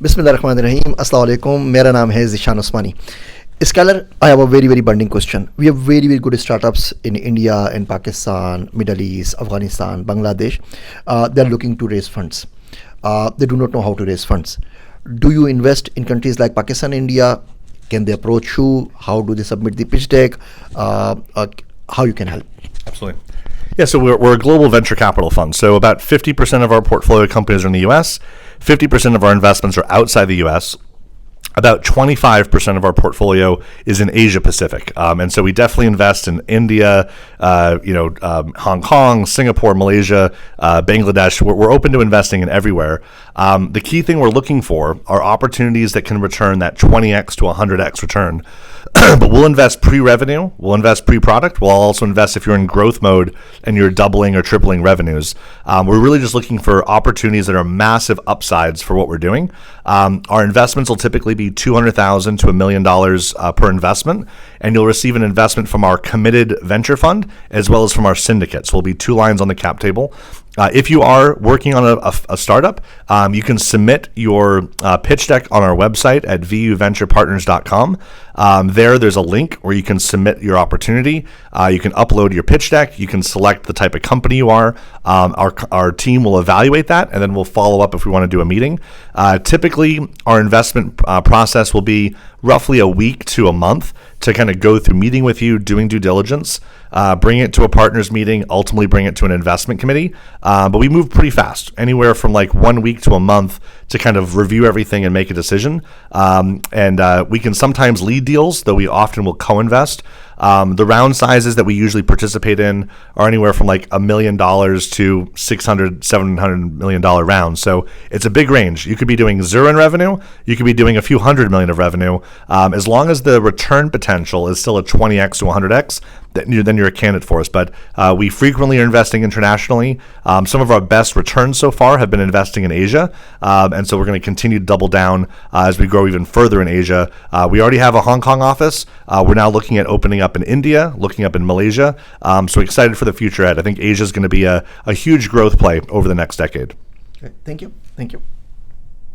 Bismillahirrahmanirrahim. Assalamu alaikum. मेरा नाम है ज़िशान उस्मानी. Scholar, I have a very burning question. We have very good startups in India, in Pakistan, Middle East, Afghanistan, Bangladesh. They are looking to raise funds. They do not know how to raise funds. Do you invest in countries like Pakistan, India? Can they approach you? How do they submit the pitch deck? How you can help? Absolutely. Yeah, so we're a global venture capital fund. So about 50% of our portfolio companies are in the U.S., 50% of our investments are outside the U.S., about 25% of our portfolio is in Asia Pacific. And so we definitely invest in India, Hong Kong, Singapore, Malaysia, Bangladesh. We're open to investing in everywhere. The key thing we're looking for are opportunities that can return that 20x to 100x return. But we'll invest pre-revenue, we'll invest pre-product, we'll also invest if you're in growth mode and you're doubling or tripling revenues. We're really just looking for opportunities that are massive upsides for what we're doing. Our investments will typically be $200,000 to $1 million per investment, and you'll receive an investment from our committed venture fund as well as from our syndicate. So it'll be two lines on the cap table. If you are working on a startup, you can submit your pitch deck on our website at vuventurepartners.com. There's a link where you can submit your opportunity. You can upload your pitch deck. You can select the type of company you are. Our team will evaluate that, and then we'll follow up if we want to do a meeting. Typically, our investment process will be roughly a week to a month to kind of go through meeting with you, doing due diligence, bring it to a partners meeting, ultimately bring it to an investment committee. But we move pretty fast, anywhere from like 1 week to a month to kind of review everything and make a decision. And we can sometimes lead deals, though we often will co-invest. The round sizes that we usually participate in are anywhere from like $1 million to $600-700 million rounds. So it's a big range. You could be doing zero in revenue. You could be doing a few $100 million of revenue. As long as the return potential is still a 20x to 100x, then you're a candidate for us. But we frequently are investing internationally. Some of our best returns so far have been investing in Asia. And so we're going to continue to double down as we grow even further in Asia. We already have a Hong Kong office. We're now looking at opening up in India, looking up in Malaysia. So excited for the future ahead. I think Asia is going to be a huge growth play over the next decade. Okay. Thank you.